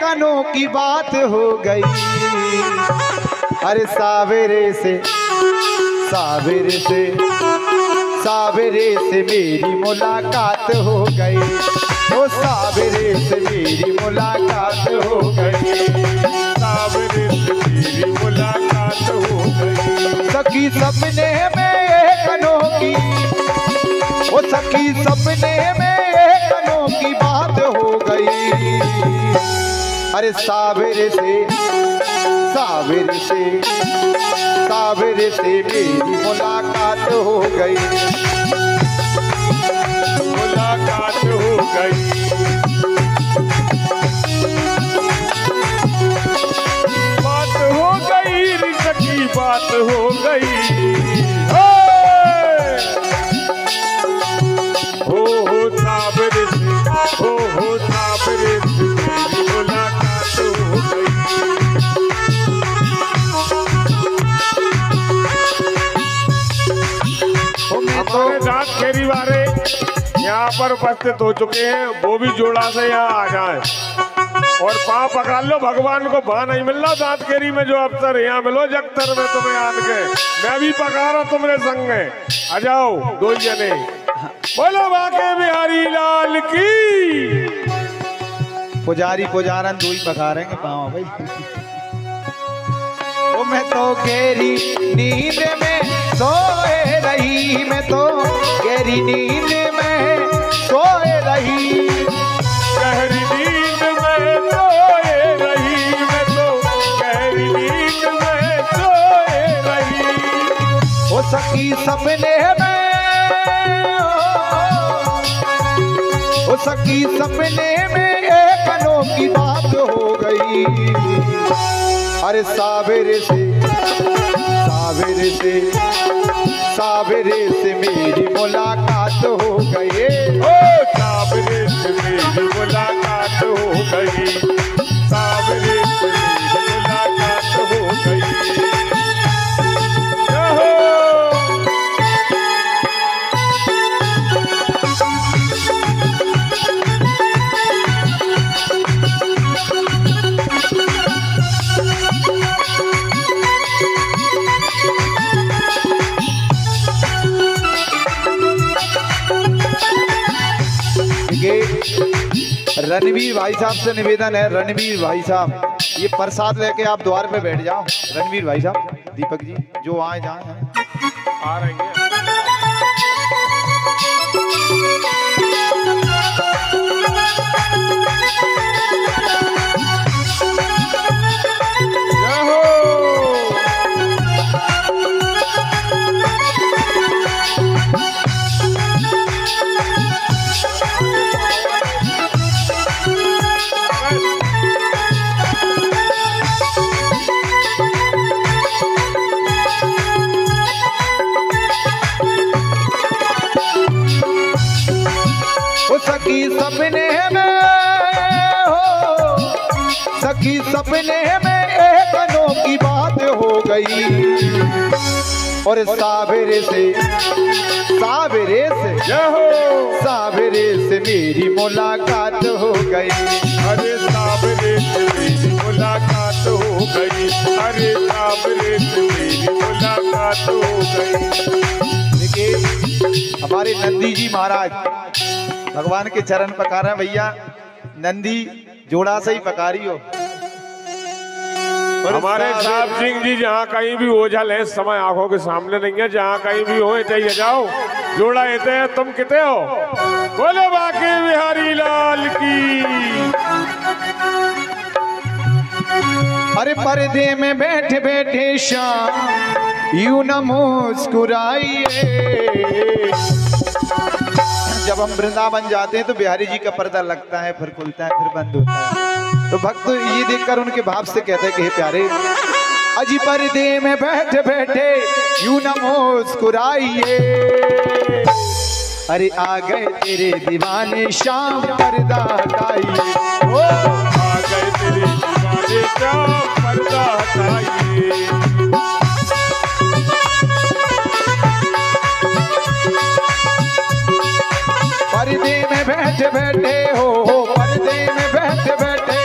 एक अनोखी बात हो गई। अरे सावेरे से मेरी मुलाकात हो गई। ओ सावेरे से मेरी मुलाकात हो गई। सावेरे से मेरी मुलाकात हो गई। सखी सपने में एक अनोखी, ओ सखी सपने में एक अनोखी बात हो गई। अरे सावेरे से मेरी मुलाकात हो गई। मुलाकात हो गई। बात हो गई सखी, बात हो गई। हो सावेरे से, हो सावेरे से मेरी मुलाकात हो गई। हमारे दांत खेरी वाले यहाँ पर उपस्थित हो चुके हैं, वो भी जोड़ा से यहाँ आ जाए और पाँव पकड़ लो। भगवान को भाव नहीं मिल रहा दांत खेरी में जो अवसर यहाँ मिलो जगतर में तुम्हें आन के। मैं भी पकारा तुम्हारे संग में आ जाओ दो जने। बोलो बाके बिहारी लाल की। पुजारी पुजारन दो ही पकारेंगे पाँव भाई। ओ मैं तो गहरी नींद में सोए रही, मैं तो गहरी नींद में सोए रही। गहरी नींद में सोए रही, मैं तो गहरी नींद में सोए रही। ओ सखी सपने में, ओ सखी सपने में एक अनोखी बात हो गई। अरे सावेरे से मेरी मुलाकात हो गई। ओ सावेरे से मेरी मुलाकात हो गई। सावेरे से मेरी मुलाकात हो गई। रणवीर भाई साहब से निवेदन है, रणवीर भाई साहब ये प्रसाद लेके आप द्वार पे बैठ जाओ। रणवीर भाई साहब, दीपक जी जो आए जाए आ रहे हैं। सखी सपने में हो, सखी सपने में एक अनोखी बात हो गई। और सावेरे से मेरी मुलाकात हो गई। अरे सावेरे से मेरी मुलाकात हो गई। अरे सावेरे से मेरी मुलाकात हो गई। देखिए हमारे नंदी जी महाराज भगवान के चरण पकार रहे। भैया नंदी जोड़ा से ही पकारी हो। हमारे साहब सिंह जी जहाँ कहीं भी ओझल है इस समय आंखों के सामने नहीं है। जहाँ कहीं भी हो चाहिए जाओ जोड़ा एते है। तुम किते हो? बोलो बाके बिहारी लाल की। अरे पर्दे में बैठे बैठे शाम यूं न मुस्कुराइए। जब हम वृंदावन जाते हैं तो बिहारी जी का पर्दा लगता है, फिर खुलता है, फिर बंद होता है। तो भक्त ये देखकर उनके भाव से कहते हैं कि हे प्यारे, अजी पर्दे में बैठे बैठे यूं न मुस्कुराइए। अरे आ गए तेरे दीवाने शाम पर्दा हटाइए। ओ आ गए तेरे दीवाने शाम पर्दा हटाइए। पर्दे में बैठे बैठे हो, पर्दे में बैठे बैठे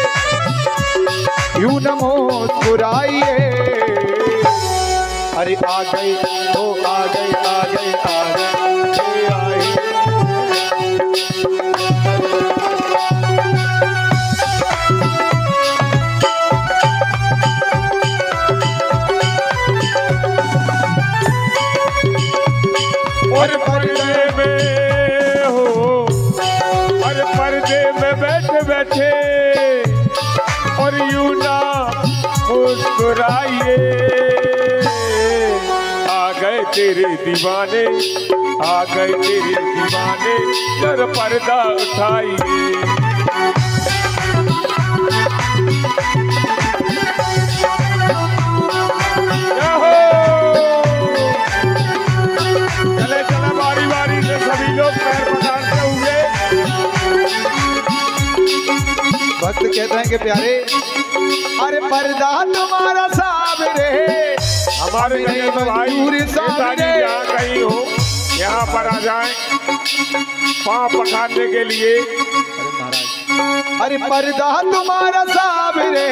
यूं न मुस्कुराइए। अरे आ गए तो आ गए आ गए आ गए आए। और पर्दे में हो, और पर्दे में बैठे बैठे और यूं ना मुस्कुराइए। आ गए तेरे दीवाने, आ गए तेरे दीवाने, जरा पर्दा उठाइए। चले चले बारी बारी से सभी लोग पैर पकड़ते हुए। भक्त कहते हैं कि प्यारे अरे पर्दा तुम्हारा सामने, हमारे नहीं भाई नेताजी यहाँ कहीं हो, यहाँ पर आ जाएं पाँव पखारने के लिए। अरे पर्दा तुम्हारा सामने,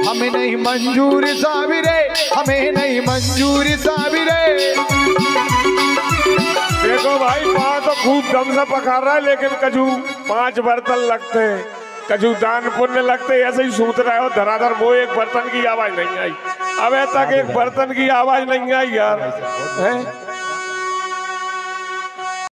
हमें नहीं मंजूर साबिरे, हमें नहीं मंजूर साबिरे। देखो भाई पाँव तो खूब दम से पखार रहा है, लेकिन कजू 5 बर्तन लगते हैं, कजू दान पुण्य लगते, ऐसे ही सूत रहे हो धराधर। वो एक बर्तन की आवाज नहीं आई, अब तक एक बर्तन की आवाज नहीं आई यार, है?